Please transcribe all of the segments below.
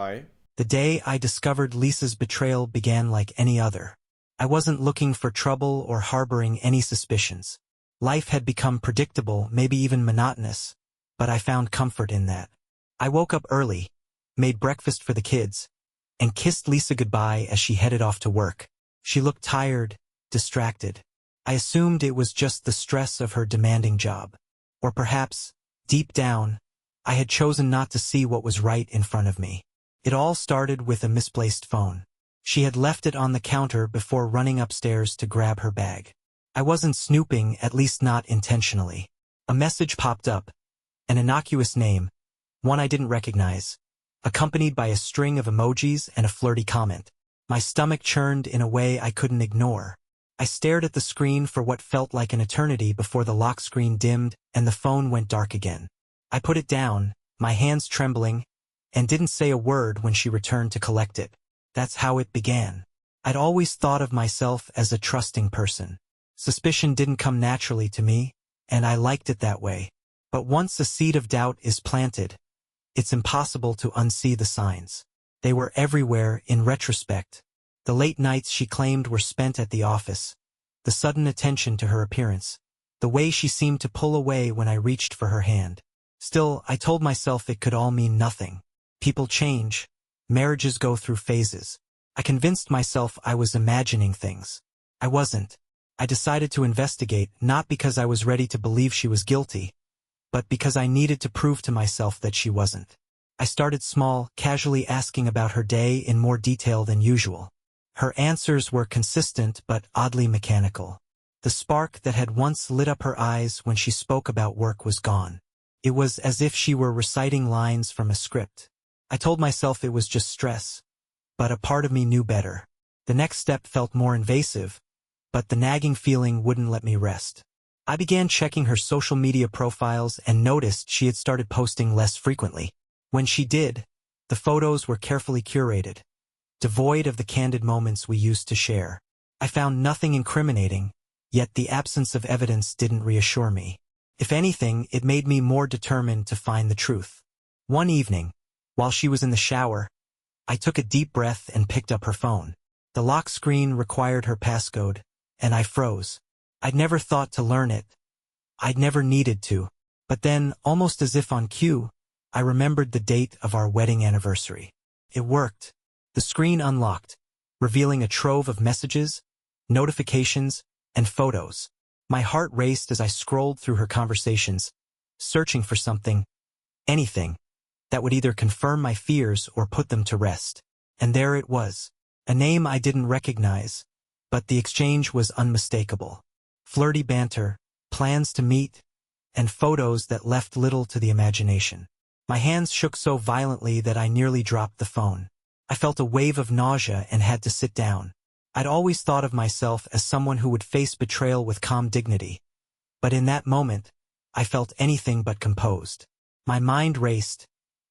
Hi. The day I discovered Lisa's betrayal began like any other. I wasn't looking for trouble or harboring any suspicions. Life had become predictable, maybe even monotonous, but I found comfort in that. I woke up early, made breakfast for the kids, and kissed Lisa goodbye as she headed off to work. She looked tired, distracted. I assumed it was just the stress of her demanding job. Or perhaps, deep down, I had chosen not to see what was right in front of me. It all started with a misplaced phone. She had left it on the counter before running upstairs to grab her bag. I wasn't snooping, at least not intentionally. A message popped up, an innocuous name, one I didn't recognize, accompanied by a string of emojis and a flirty comment. My stomach churned in a way I couldn't ignore. I stared at the screen for what felt like an eternity before the lock screen dimmed and the phone went dark again. I put it down, my hands trembling, and didn't say a word when she returned to collect it. That's how it began. I'd always thought of myself as a trusting person. Suspicion didn't come naturally to me, and I liked it that way. But once a seed of doubt is planted, it's impossible to unsee the signs. They were everywhere in retrospect. The late nights she claimed were spent at the office, the sudden attention to her appearance, the way she seemed to pull away when I reached for her hand. Still, I told myself it could all mean nothing. People change. Marriages go through phases. I convinced myself I was imagining things. I wasn't. I decided to investigate, not because I was ready to believe she was guilty, but because I needed to prove to myself that she wasn't. I started small, casually asking about her day in more detail than usual. Her answers were consistent but oddly mechanical. The spark that had once lit up her eyes when she spoke about work was gone. It was as if she were reciting lines from a script. I told myself it was just stress, but a part of me knew better. The next step felt more invasive, but the nagging feeling wouldn't let me rest. I began checking her social media profiles and noticed she had started posting less frequently. When she did, the photos were carefully curated, devoid of the candid moments we used to share. I found nothing incriminating, yet the absence of evidence didn't reassure me. If anything, it made me more determined to find the truth. One evening, while she was in the shower, I took a deep breath and picked up her phone. The lock screen required her passcode, and I froze. I'd never thought to learn it. I'd never needed to. But then, almost as if on cue, I remembered the date of our wedding anniversary. It worked. The screen unlocked, revealing a trove of messages, notifications, and photos. My heart raced as I scrolled through her conversations, searching for something, anything, that would either confirm my fears or put them to rest. And there it was. A name I didn't recognize, but the exchange was unmistakable. Flirty banter, plans to meet, and photos that left little to the imagination. My hands shook so violently that I nearly dropped the phone. I felt a wave of nausea and had to sit down. I'd always thought of myself as someone who would face betrayal with calm dignity. But in that moment, I felt anything but composed. My mind raced,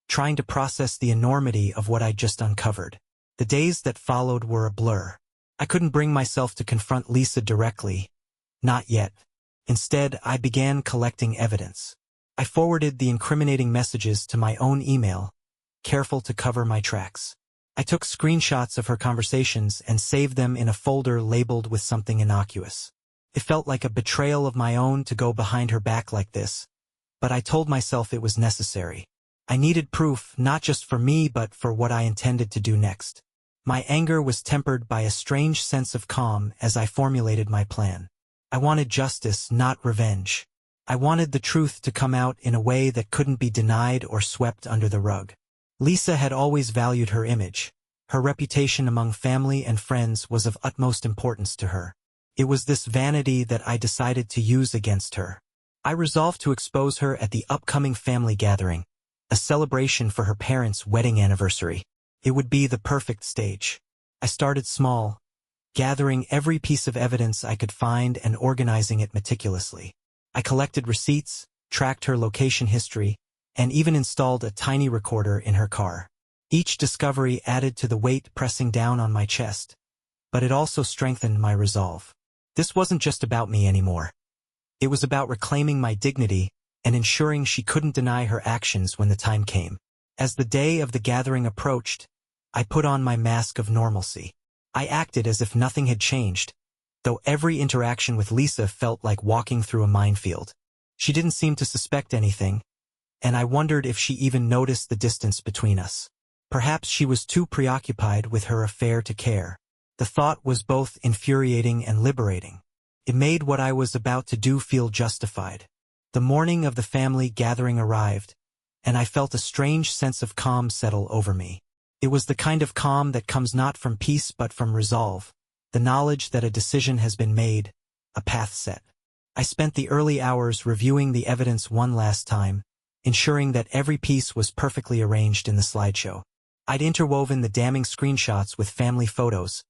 trying to process the enormity of what I'd just uncovered. The days that followed were a blur. I couldn't bring myself to confront Lisa directly. Not yet. Instead, I began collecting evidence. I forwarded the incriminating messages to my own email, careful to cover my tracks. I took screenshots of her conversations and saved them in a folder labeled with something innocuous. It felt like a betrayal of my own to go behind her back like this, but I told myself it was necessary. I needed proof, not just for me but for what I intended to do next. My anger was tempered by a strange sense of calm as I formulated my plan. I wanted justice, not revenge. I wanted the truth to come out in a way that couldn't be denied or swept under the rug. Lisa had always valued her image. Her reputation among family and friends was of utmost importance to her. It was this vanity that I decided to use against her. I resolved to expose her at the upcoming family gathering, a celebration for her parents' wedding anniversary. It would be the perfect stage. I started small, gathering every piece of evidence I could find and organizing it meticulously. I collected receipts, tracked her location history, and even installed a tiny recorder in her car. Each discovery added to the weight pressing down on my chest, but it also strengthened my resolve. This wasn't just about me anymore. It was about reclaiming my dignity and ensuring she couldn't deny her actions when the time came. As the day of the gathering approached, I put on my mask of normalcy. I acted as if nothing had changed, though every interaction with Lisa felt like walking through a minefield. She didn't seem to suspect anything, and I wondered if she even noticed the distance between us. Perhaps she was too preoccupied with her affair to care. The thought was both infuriating and liberating. It made what I was about to do feel justified. The morning of the family gathering arrived, and I felt a strange sense of calm settle over me. It was the kind of calm that comes not from peace but from resolve, the knowledge that a decision has been made, a path set. I spent the early hours reviewing the evidence one last time, ensuring that every piece was perfectly arranged in the slideshow. I'd interwoven the damning screenshots with family photos,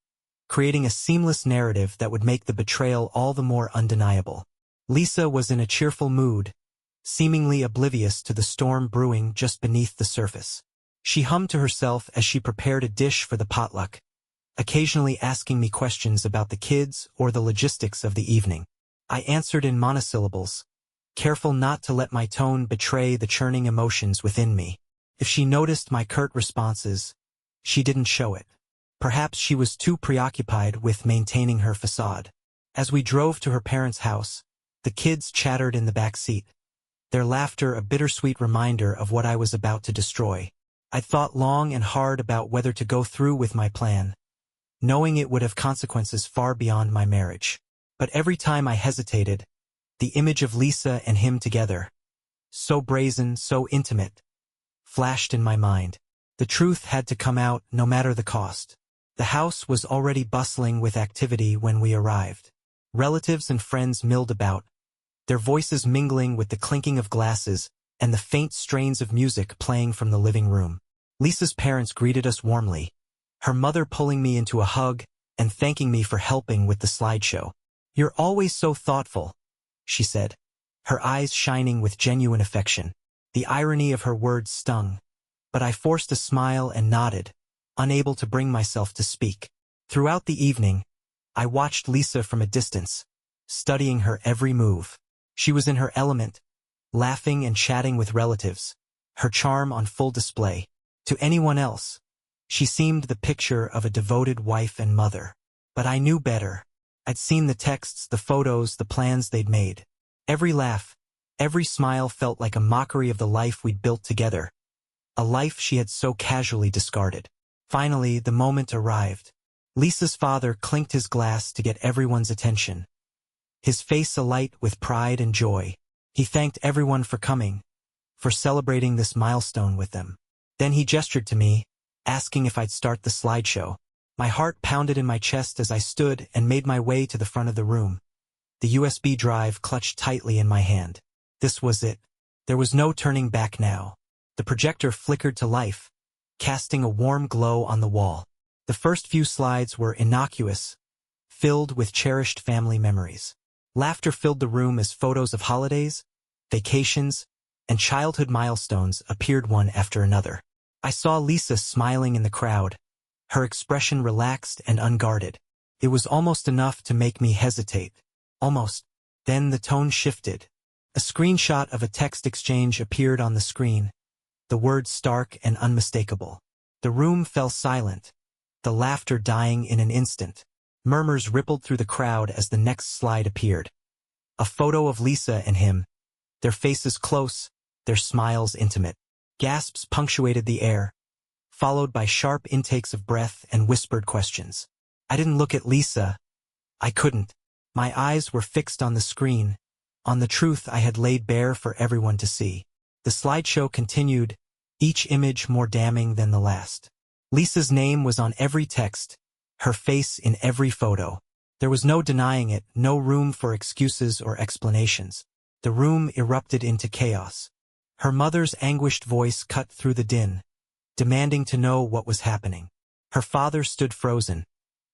creating a seamless narrative that would make the betrayal all the more undeniable. Lisa was in a cheerful mood, seemingly oblivious to the storm brewing just beneath the surface. She hummed to herself as she prepared a dish for the potluck, occasionally asking me questions about the kids or the logistics of the evening. I answered in monosyllables, careful not to let my tone betray the churning emotions within me. If she noticed my curt responses, she didn't show it. Perhaps she was too preoccupied with maintaining her facade. As we drove to her parents' house, the kids chattered in the back seat, their laughter a bittersweet reminder of what I was about to destroy. I'd thought long and hard about whether to go through with my plan, knowing it would have consequences far beyond my marriage. But every time I hesitated, the image of Lisa and him together, so brazen, so intimate, flashed in my mind. The truth had to come out no matter the cost. The house was already bustling with activity when we arrived. Relatives and friends milled about, their voices mingling with the clinking of glasses and the faint strains of music playing from the living room. Lisa's parents greeted us warmly, her mother pulling me into a hug and thanking me for helping with the slideshow. "You're always so thoughtful," she said, her eyes shining with genuine affection. The irony of her words stung, but I forced a smile and nodded, unable to bring myself to speak. Throughout the evening, I watched Lisa from a distance, studying her every move. She was in her element, laughing and chatting with relatives, her charm on full display. To anyone else, she seemed the picture of a devoted wife and mother. But I knew better. I'd seen the texts, the photos, the plans they'd made. Every laugh, every smile felt like a mockery of the life we'd built together, a life she had so casually discarded. Finally, the moment arrived. Lisa's father clinked his glass to get everyone's attention, his face alight with pride and joy. He thanked everyone for coming, for celebrating this milestone with them. Then he gestured to me, asking if I'd start the slideshow. My heart pounded in my chest as I stood and made my way to the front of the room, the USB drive clutched tightly in my hand. This was it. There was no turning back now. The projector flickered to life, casting a warm glow on the wall. The first few slides were innocuous, filled with cherished family memories. Laughter filled the room as photos of holidays, vacations, and childhood milestones appeared one after another. I saw Lisa smiling in the crowd, her expression relaxed and unguarded. It was almost enough to make me hesitate. Almost. Then the tone shifted. A screenshot of a text exchange appeared on the screen, the words stark and unmistakable. The room fell silent, the laughter dying in an instant. Murmurs rippled through the crowd as the next slide appeared. A photo of Lisa and him, their faces close, their smiles intimate. Gasps punctuated the air, followed by sharp intakes of breath and whispered questions. I didn't look at Lisa. I couldn't. My eyes were fixed on the screen, on the truth I had laid bare for everyone to see. The slideshow continued, each image more damning than the last. Lisa's name was on every text, her face in every photo. There was no denying it, no room for excuses or explanations. The room erupted into chaos. Her mother's anguished voice cut through the din, demanding to know what was happening. Her father stood frozen,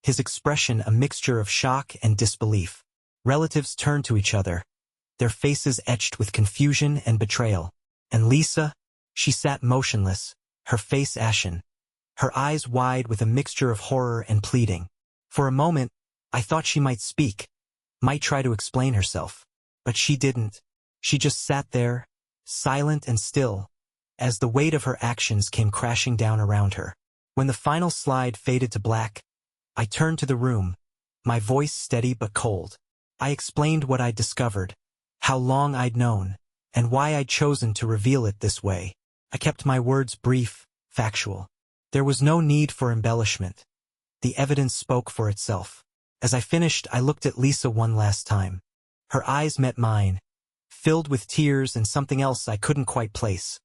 his expression a mixture of shock and disbelief. Relatives turned to each other, their faces etched with confusion and betrayal. And Lisa? She sat motionless, her face ashen, her eyes wide with a mixture of horror and pleading. For a moment, I thought she might speak, might try to explain herself. But she didn't. She just sat there, silent and still, as the weight of her actions came crashing down around her. When the final slide faded to black, I turned to the room, my voice steady but cold. I explained what I'd discovered, how long I'd known, and why I'd chosen to reveal it this way. I kept my words brief, factual. There was no need for embellishment. The evidence spoke for itself. As I finished, I looked at Lisa one last time. Her eyes met mine, filled with tears and something else I couldn't quite place.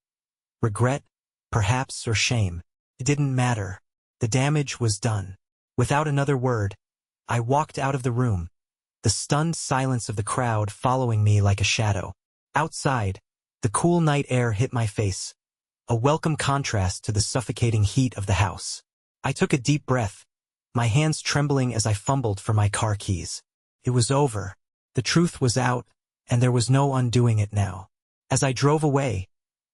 Regret, perhaps, or shame. It didn't matter. The damage was done. Without another word, I walked out of the room, the stunned silence of the crowd following me like a shadow. Outside, the cool night air hit my face, a welcome contrast to the suffocating heat of the house. I took a deep breath, my hands trembling as I fumbled for my car keys. It was over. The truth was out, and there was no undoing it now. As I drove away,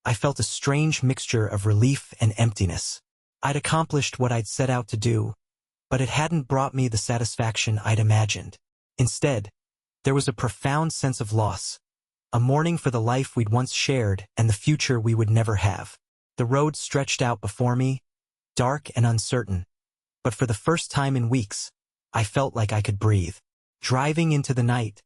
I felt a strange mixture of relief and emptiness. I'd accomplished what I'd set out to do, but it hadn't brought me the satisfaction I'd imagined. Instead, there was a profound sense of loss, a mourning for the life we'd once shared and the future we would never have. The road stretched out before me, dark and uncertain, but for the first time in weeks, I felt like I could breathe. Driving into the night,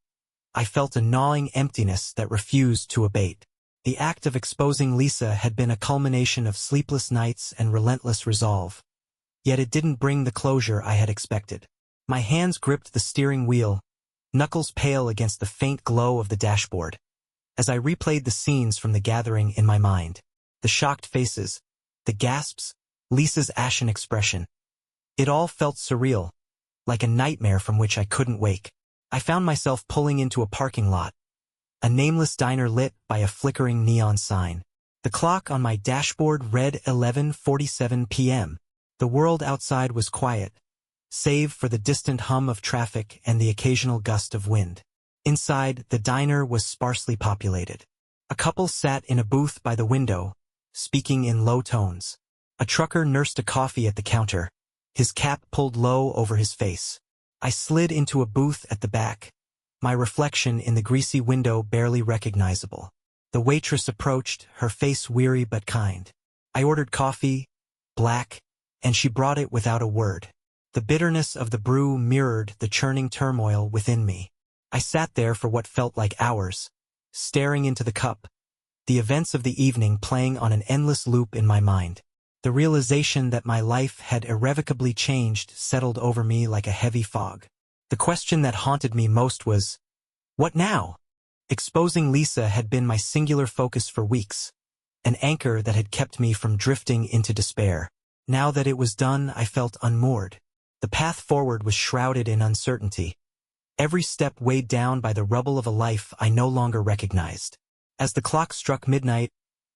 I felt a gnawing emptiness that refused to abate. The act of exposing Lisa had been a culmination of sleepless nights and relentless resolve. Yet it didn't bring the closure I had expected. My hands gripped the steering wheel, knuckles pale against the faint glow of the dashboard. As I replayed the scenes from the gathering in my mind, the shocked faces, the gasps, Lisa's ashen expression. It all felt surreal, like a nightmare from which I couldn't wake. I found myself pulling into a parking lot, a nameless diner lit by a flickering neon sign. The clock on my dashboard read 11:47 p.m. The world outside was quiet, save for the distant hum of traffic and the occasional gust of wind. Inside, the diner was sparsely populated. A couple sat in a booth by the window, speaking in low tones. A trucker nursed a coffee at the counter, his cap pulled low over his face. I slid into a booth at the back, my reflection in the greasy window barely recognizable. The waitress approached, her face weary but kind. I ordered coffee, black, and she brought it without a word. The bitterness of the brew mirrored the churning turmoil within me. I sat there for what felt like hours, staring into the cup, the events of the evening playing on an endless loop in my mind. The realization that my life had irrevocably changed settled over me like a heavy fog. The question that haunted me most was, what now? Exposing Lisa had been my singular focus for weeks, an anchor that had kept me from drifting into despair. Now that it was done, I felt unmoored. The path forward was shrouded in uncertainty, every step weighed down by the rubble of a life I no longer recognized. As the clock struck midnight,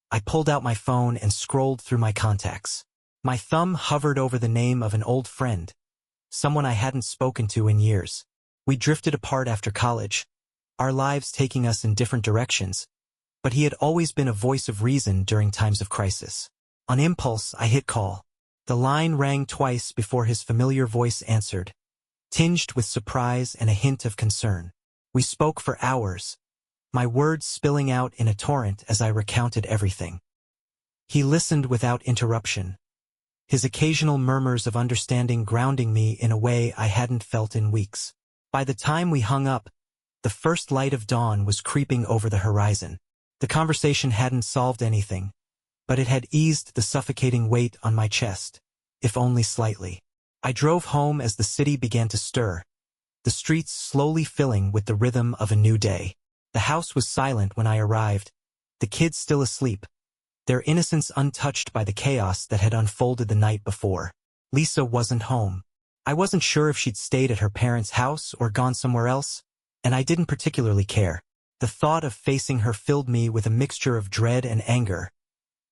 I pulled out my phone and scrolled through my contacts. My thumb hovered over the name of an old friend, someone I hadn't spoken to in years. We drifted apart after college, our lives taking us in different directions, but he had always been a voice of reason during times of crisis. On impulse, I hit call. The line rang twice before his familiar voice answered, tinged with surprise and a hint of concern. We spoke for hours, my words spilling out in a torrent as I recounted everything. He listened without interruption, his occasional murmurs of understanding grounding me in a way I hadn't felt in weeks. By the time we hung up, the first light of dawn was creeping over the horizon. The conversation hadn't solved anything, but it had eased the suffocating weight on my chest, if only slightly. I drove home as the city began to stir, the streets slowly filling with the rhythm of a new day. The house was silent when I arrived, the kids still asleep, their innocence untouched by the chaos that had unfolded the night before. Lisa wasn't home. I wasn't sure if she'd stayed at her parents' house or gone somewhere else, and I didn't particularly care. The thought of facing her filled me with a mixture of dread and anger,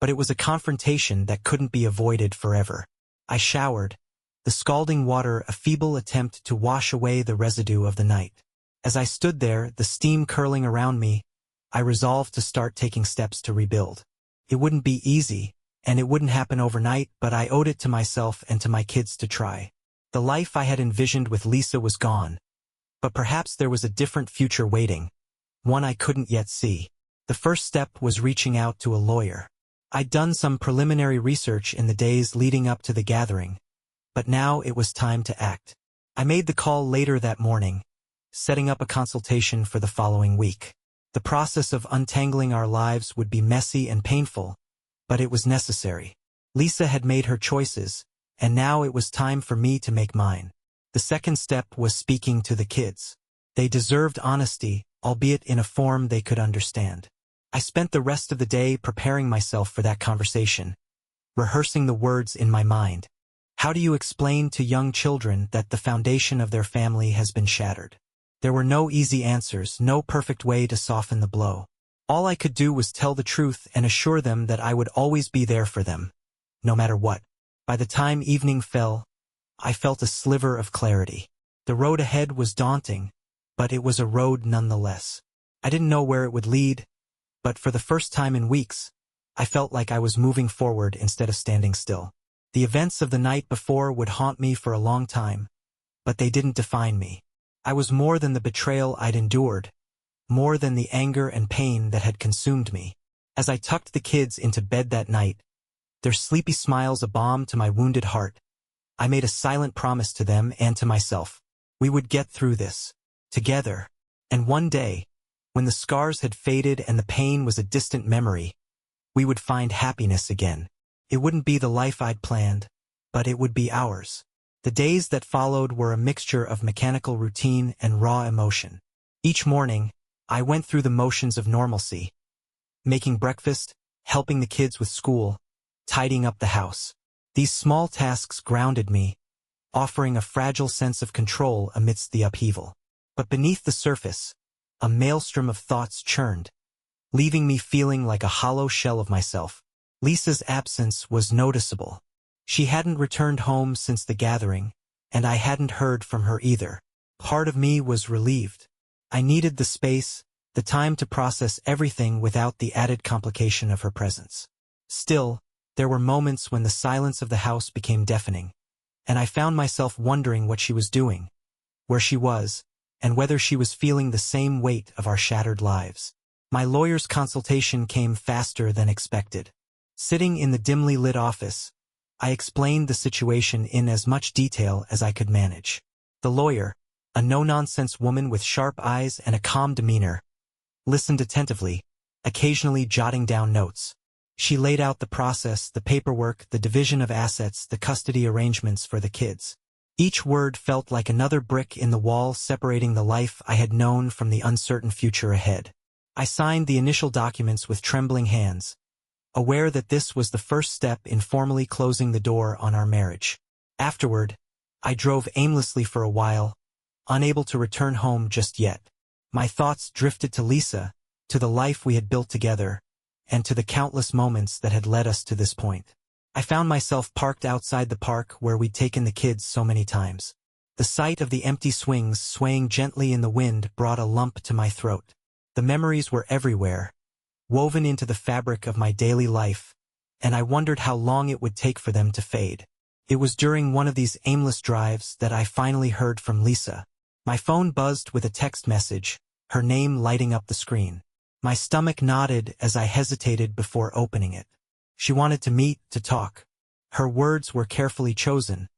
but it was a confrontation that couldn't be avoided forever. I showered, the scalding water a feeble attempt to wash away the residue of the night. As I stood there, the steam curling around me, I resolved to start taking steps to rebuild. It wouldn't be easy, and it wouldn't happen overnight, but I owed it to myself and to my kids to try. The life I had envisioned with Lisa was gone, but perhaps there was a different future waiting, one I couldn't yet see. The first step was reaching out to a lawyer. I'd done some preliminary research in the days leading up to the gathering, but now it was time to act. I made the call later that morning, setting up a consultation for the following week. The process of untangling our lives would be messy and painful, but it was necessary. Lisa had made her choices, and now it was time for me to make mine. The second step was speaking to the kids. They deserved honesty, albeit in a form they could understand. I spent the rest of the day preparing myself for that conversation, rehearsing the words in my mind. How do you explain to young children that the foundation of their family has been shattered? There were no easy answers, no perfect way to soften the blow. All I could do was tell the truth and assure them that I would always be there for them, no matter what. By the time evening fell, I felt a sliver of clarity. The road ahead was daunting, but it was a road nonetheless. I didn't know where it would lead, but for the first time in weeks, I felt like I was moving forward instead of standing still. The events of the night before would haunt me for a long time, but they didn't define me. I was more than the betrayal I'd endured, more than the anger and pain that had consumed me. As I tucked the kids into bed that night, their sleepy smiles a balm to my wounded heart, I made a silent promise to them and to myself. We would get through this, together, and one day, when the scars had faded and the pain was a distant memory, we would find happiness again. It wouldn't be the life I'd planned, but it would be ours. The days that followed were a mixture of mechanical routine and raw emotion. Each morning, I went through the motions of normalcy, making breakfast, helping the kids with school, tidying up the house. These small tasks grounded me, offering a fragile sense of control amidst the upheaval. But beneath the surface, a maelstrom of thoughts churned, leaving me feeling like a hollow shell of myself. Lisa's absence was noticeable. She hadn't returned home since the gathering, and I hadn't heard from her either. Part of me was relieved. I needed the space, the time to process everything without the added complication of her presence. Still, there were moments when the silence of the house became deafening, and I found myself wondering what she was doing, where she was, and whether she was feeling the same weight of our shattered lives. My lawyer's consultation came faster than expected. Sitting in the dimly lit office, I explained the situation in as much detail as I could manage. The lawyer, a no-nonsense woman with sharp eyes and a calm demeanor, listened attentively, occasionally jotting down notes. She laid out the process, the paperwork, the division of assets, the custody arrangements for the kids. Each word felt like another brick in the wall separating the life I had known from the uncertain future ahead. I signed the initial documents with trembling hands, aware that this was the first step in formally closing the door on our marriage. Afterward, I drove aimlessly for a while, unable to return home just yet. My thoughts drifted to Lisa, to the life we had built together, and to the countless moments that had led us to this point. I found myself parked outside the park where we'd taken the kids so many times. The sight of the empty swings swaying gently in the wind brought a lump to my throat. The memories were everywhere, woven into the fabric of my daily life, and I wondered how long it would take for them to fade. It was during one of these aimless drives that I finally heard from Lisa. My phone buzzed with a text message, her name lighting up the screen. My stomach knotted as I hesitated before opening it. She wanted to meet, to talk. Her words were carefully chosen,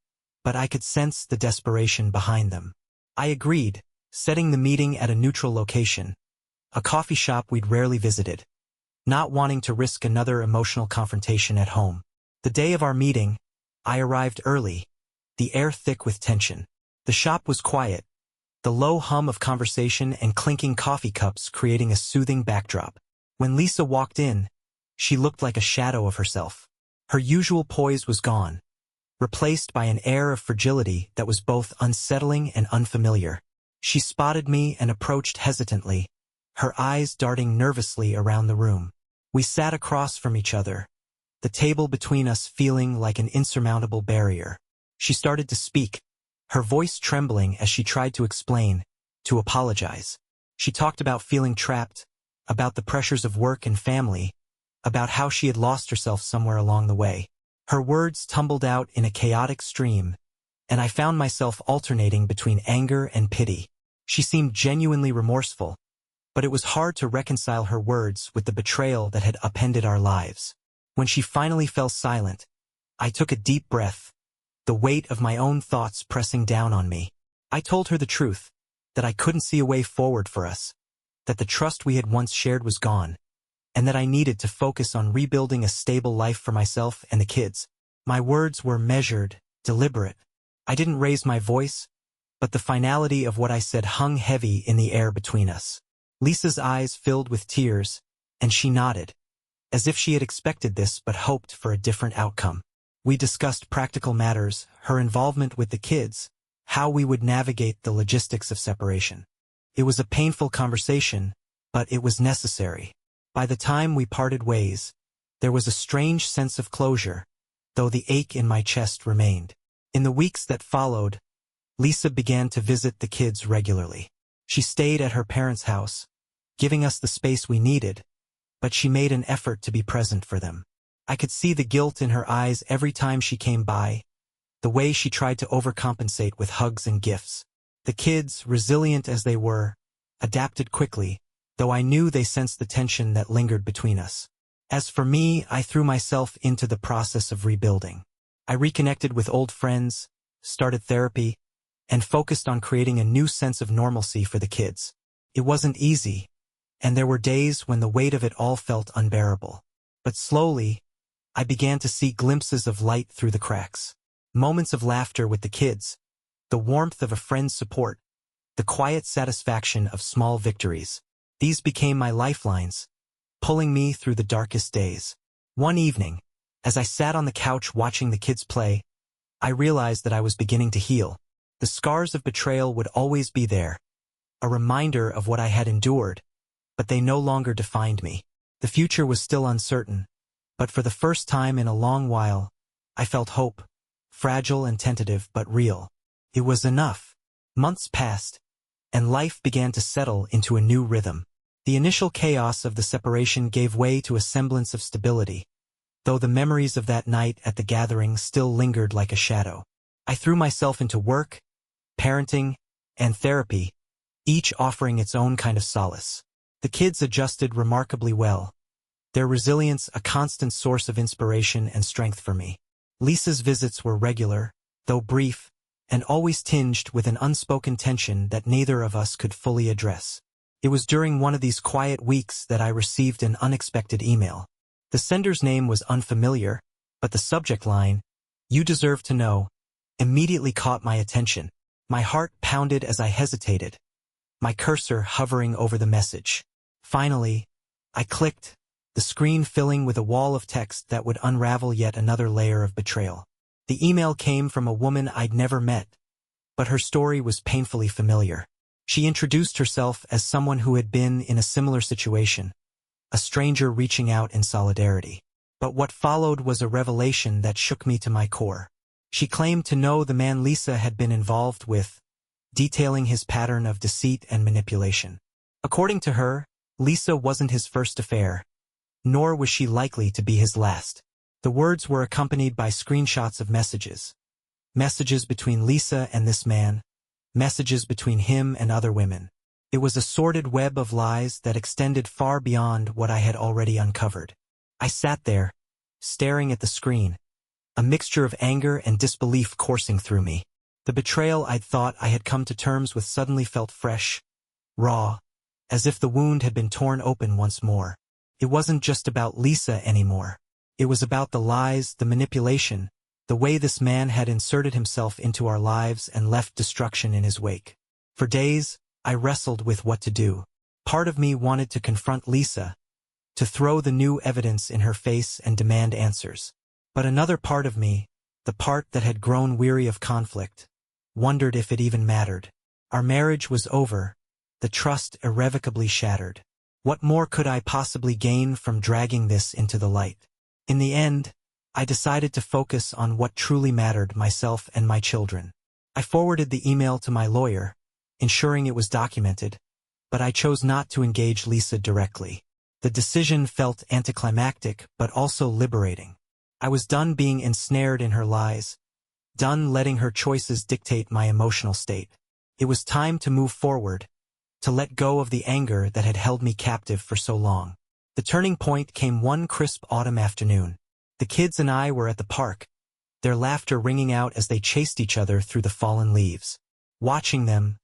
but I could sense the desperation behind them. I agreed, setting the meeting at a neutral location, a coffee shop we'd rarely visited, not wanting to risk another emotional confrontation at home. The day of our meeting, I arrived early, the air thick with tension. The shop was quiet, the low hum of conversation and clinking coffee cups creating a soothing backdrop. When Lisa walked in, she looked like a shadow of herself. Her usual poise was gone, replaced by an air of fragility that was both unsettling and unfamiliar. She spotted me and approached hesitantly, her eyes darting nervously around the room. We sat across from each other, the table between us feeling like an insurmountable barrier. She started to speak, her voice trembling as she tried to explain, to apologize. She talked about feeling trapped, about the pressures of work and family, about how she had lost herself somewhere along the way. Her words tumbled out in a chaotic stream, and I found myself alternating between anger and pity. She seemed genuinely remorseful, but it was hard to reconcile her words with the betrayal that had upended our lives. When she finally fell silent, I took a deep breath, the weight of my own thoughts pressing down on me. I told her the truth, that I couldn't see a way forward for us, that the trust we had once shared was gone, and that I needed to focus on rebuilding a stable life for myself and the kids. My words were measured, deliberate. I didn't raise my voice, but the finality of what I said hung heavy in the air between us. Lisa's eyes filled with tears, and she nodded, as if she had expected this but hoped for a different outcome. We discussed practical matters, her involvement with the kids, how we would navigate the logistics of separation. It was a painful conversation, but it was necessary. By the time we parted ways, there was a strange sense of closure, though the ache in my chest remained. In the weeks that followed, Lisa began to visit the kids regularly. She stayed at her parents' house, giving us the space we needed, but she made an effort to be present for them. I could see the guilt in her eyes every time she came by, the way she tried to overcompensate with hugs and gifts. The kids, resilient as they were, adapted quickly, though I knew they sensed the tension that lingered between us. As for me, I threw myself into the process of rebuilding. I reconnected with old friends, started therapy, and focused on creating a new sense of normalcy for the kids. It wasn't easy, and there were days when the weight of it all felt unbearable. But slowly, I began to see glimpses of light through the cracks. Moments of laughter with the kids, the warmth of a friend's support, the quiet satisfaction of small victories. These became my lifelines, pulling me through the darkest days. One evening, as I sat on the couch watching the kids play, I realized that I was beginning to heal. The scars of betrayal would always be there, a reminder of what I had endured, but they no longer defined me. The future was still uncertain, but for the first time in a long while, I felt hope, fragile and tentative but real. It was enough. Months passed, and life began to settle into a new rhythm. The initial chaos of the separation gave way to a semblance of stability, though the memories of that night at the gathering still lingered like a shadow. I threw myself into work, parenting, and therapy, each offering its own kind of solace. The kids adjusted remarkably well, their resilience a constant source of inspiration and strength for me. Lisa's visits were regular, though brief, and always tinged with an unspoken tension that neither of us could fully address. It was during one of these quiet weeks that I received an unexpected email. The sender's name was unfamiliar, but the subject line, "You deserve to know," immediately caught my attention. My heart pounded as I hesitated, my cursor hovering over the message. Finally, I clicked, the screen filling with a wall of text that would unravel yet another layer of betrayal. The email came from a woman I'd never met, but her story was painfully familiar. She introduced herself as someone who had been in a similar situation, a stranger reaching out in solidarity. But what followed was a revelation that shook me to my core. She claimed to know the man Lisa had been involved with, detailing his pattern of deceit and manipulation. According to her, Lisa wasn't his first affair, nor was she likely to be his last. The words were accompanied by screenshots of messages. Messages between Lisa and this man, messages between him and other women. It was a sordid web of lies that extended far beyond what I had already uncovered. I sat there, staring at the screen, a mixture of anger and disbelief coursing through me. The betrayal I'd thought I had come to terms with suddenly felt fresh, raw, as if the wound had been torn open once more. It wasn't just about Lisa anymore. It was about the lies, the manipulation, the way this man had inserted himself into our lives and left destruction in his wake. For days, I wrestled with what to do. Part of me wanted to confront Lisa, to throw the new evidence in her face and demand answers. But another part of me, the part that had grown weary of conflict, wondered if it even mattered. Our marriage was over, the trust irrevocably shattered. What more could I possibly gain from dragging this into the light? In the end, I decided to focus on what truly mattered, myself and my children. I forwarded the email to my lawyer, ensuring it was documented, but I chose not to engage Lisa directly. The decision felt anticlimactic but also liberating. I was done being ensnared in her lies, done letting her choices dictate my emotional state. It was time to move forward, to let go of the anger that had held me captive for so long. The turning point came one crisp autumn afternoon. The kids and I were at the park, their laughter ringing out as they chased each other through the fallen leaves. Watching them,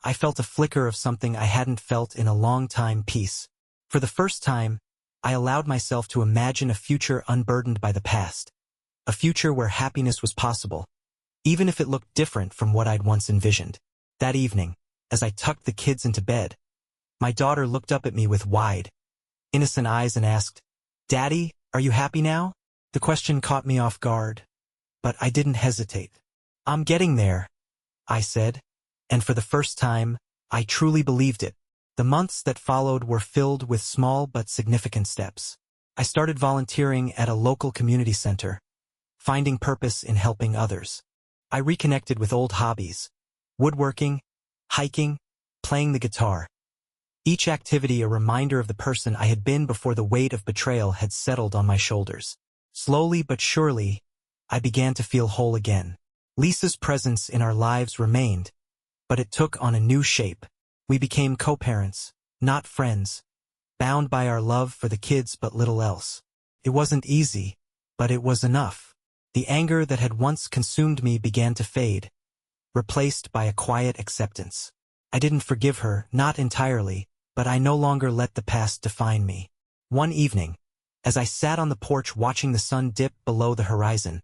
I felt a flicker of something I hadn't felt in a long time: peace. For the first time, I allowed myself to imagine a future unburdened by the past, a future where happiness was possible, even if it looked different from what I'd once envisioned. That evening, as I tucked the kids into bed, my daughter looked up at me with wide, innocent eyes and asked, "Daddy, are you happy now?" The question caught me off guard, but I didn't hesitate. "I'm getting there," I said, and for the first time, I truly believed it. The months that followed were filled with small but significant steps. I started volunteering at a local community center, finding purpose in helping others. I reconnected with old hobbies: woodworking, hiking, playing the guitar. Each activity a reminder of the person I had been before the weight of betrayal had settled on my shoulders. Slowly but surely, I began to feel whole again. Lisa's presence in our lives remained, but it took on a new shape. We became co-parents, not friends, bound by our love for the kids but little else. It wasn't easy, but it was enough. The anger that had once consumed me began to fade, replaced by a quiet acceptance. I didn't forgive her, not entirely, but I no longer let the past define me. One evening, as I sat on the porch watching the sun dip below the horizon,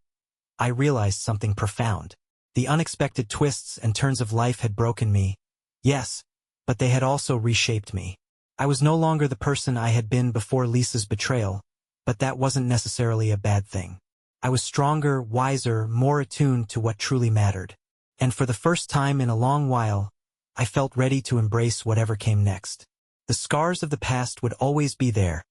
I realized something profound. The unexpected twists and turns of life had broken me, yes, but they had also reshaped me. I was no longer the person I had been before Lisa's betrayal, but that wasn't necessarily a bad thing. I was stronger, wiser, more attuned to what truly mattered. And for the first time in a long while, I felt ready to embrace whatever came next. The scars of the past would always be there,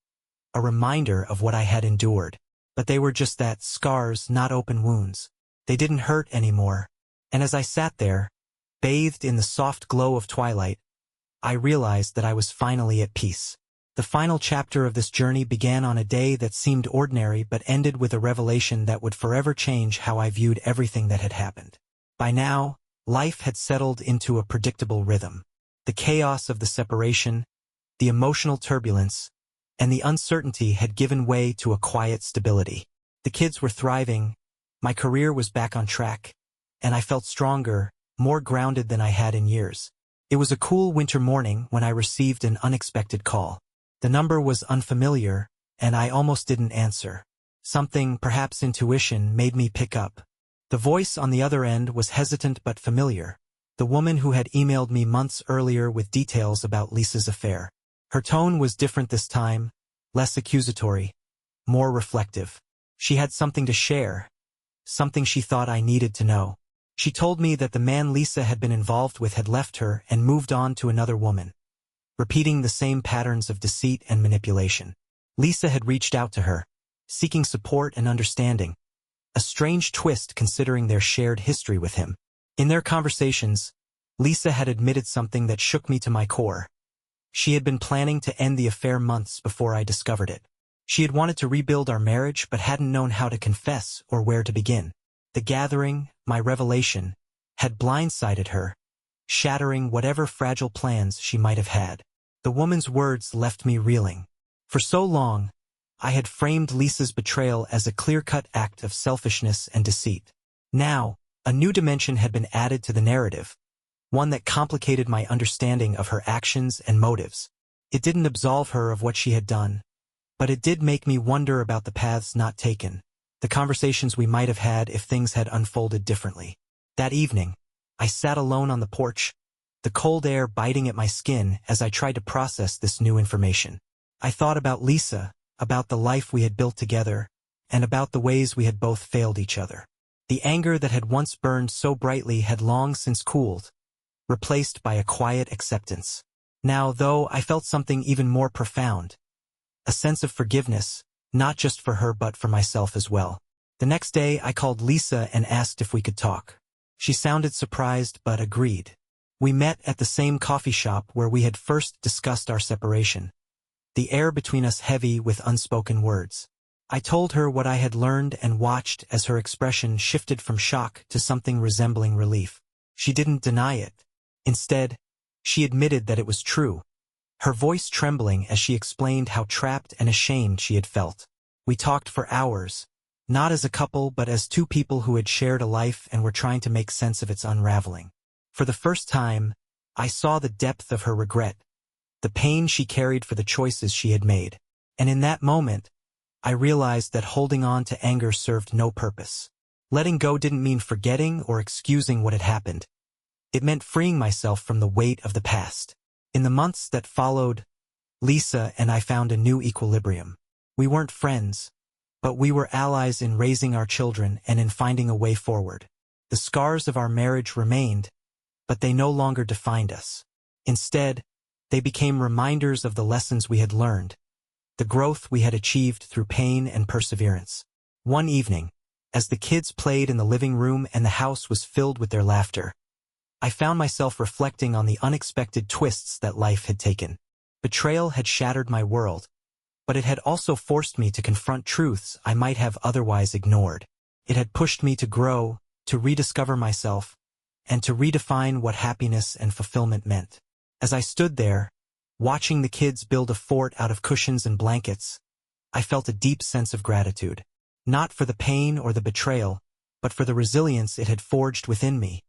a reminder of what I had endured. But they were just that, scars, not open wounds. They didn't hurt anymore. And as I sat there, bathed in the soft glow of twilight, I realized that I was finally at peace. The final chapter of this journey began on a day that seemed ordinary but ended with a revelation that would forever change how I viewed everything that had happened. By now, life had settled into a predictable rhythm. The chaos of the separation, the emotional turbulence, and the uncertainty had given way to a quiet stability. The kids were thriving, my career was back on track, and I felt stronger, more grounded than I had in years. It was a cool winter morning when I received an unexpected call. The number was unfamiliar, and I almost didn't answer. Something, perhaps intuition, made me pick up. The voice on the other end was hesitant but familiar, the woman who had emailed me months earlier with details about Lisa's affair. Her tone was different this time, less accusatory, more reflective. She had something to share, something she thought I needed to know. She told me that the man Lisa had been involved with had left her and moved on to another woman, repeating the same patterns of deceit and manipulation. Lisa had reached out to her, seeking support and understanding, a strange twist considering their shared history with him. In their conversations, Lisa had admitted something that shook me to my core. She had been planning to end the affair months before I discovered it. She had wanted to rebuild our marriage but hadn't known how to confess or where to begin. The gathering, my revelation, had blindsided her, shattering whatever fragile plans she might have had. The woman's words left me reeling. For so long, I had framed Lisa's betrayal as a clear-cut act of selfishness and deceit. Now, a new dimension had been added to the narrative, one that complicated my understanding of her actions and motives. It didn't absolve her of what she had done, but it did make me wonder about the paths not taken, the conversations we might have had if things had unfolded differently. That evening, I sat alone on the porch, the cold air biting at my skin as I tried to process this new information. I thought about Lisa, about the life we had built together, and about the ways we had both failed each other. The anger that had once burned so brightly had long since cooled, replaced by a quiet acceptance. Now, though, I felt something even more profound, a sense of forgiveness, not just for her but for myself as well. The next day, I called Lisa and asked if we could talk. She sounded surprised but agreed. We met at the same coffee shop where we had first discussed our separation, the air between us heavy with unspoken words. I told her what I had learned and watched as her expression shifted from shock to something resembling relief. She didn't deny it. Instead, she admitted that it was true, her voice trembling as she explained how trapped and ashamed she had felt. We talked for hours, not as a couple but as two people who had shared a life and were trying to make sense of its unraveling. For the first time, I saw the depth of her regret, the pain she carried for the choices she had made. And in that moment, I realized that holding on to anger served no purpose. Letting go didn't mean forgetting or excusing what had happened. It meant freeing myself from the weight of the past. In the months that followed, Lisa and I found a new equilibrium. We weren't friends, but we were allies in raising our children and in finding a way forward. The scars of our marriage remained, but they no longer defined us. Instead, they became reminders of the lessons we had learned, the growth we had achieved through pain and perseverance. One evening, as the kids played in the living room and the house was filled with their laughter, I found myself reflecting on the unexpected twists that life had taken. Betrayal had shattered my world, but it had also forced me to confront truths I might have otherwise ignored. It had pushed me to grow, to rediscover myself, and to redefine what happiness and fulfillment meant. As I stood there, watching the kids build a fort out of cushions and blankets, I felt a deep sense of gratitude, not for the pain or the betrayal, but for the resilience it had forged within me,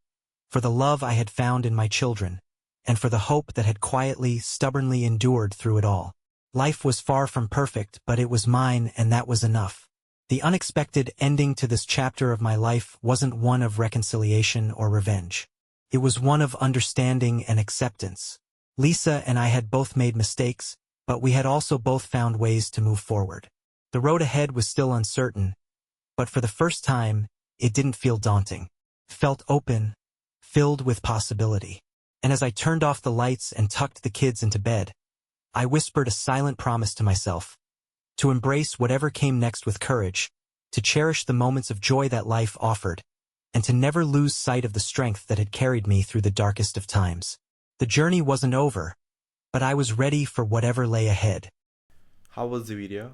for the love I had found in my children, and for the hope that had quietly, stubbornly endured through it all. Life was far from perfect, but it was mine, and that was enough. The unexpected ending to this chapter of my life wasn't one of reconciliation or revenge. It was one of understanding and acceptance. Lisa and I had both made mistakes, but we had also both found ways to move forward. The road ahead was still uncertain, but for the first time, it didn't feel daunting. It felt open, filled with possibility. And as I turned off the lights and tucked the kids into bed, I whispered a silent promise to myself, to embrace whatever came next with courage, to cherish the moments of joy that life offered, and to never lose sight of the strength that had carried me through the darkest of times. The journey wasn't over, but I was ready for whatever lay ahead. How was the video?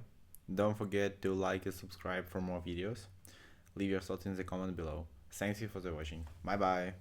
Don't forget to like and subscribe for more videos. Leave your thoughts in the comment below. Thank you for watching. Bye bye.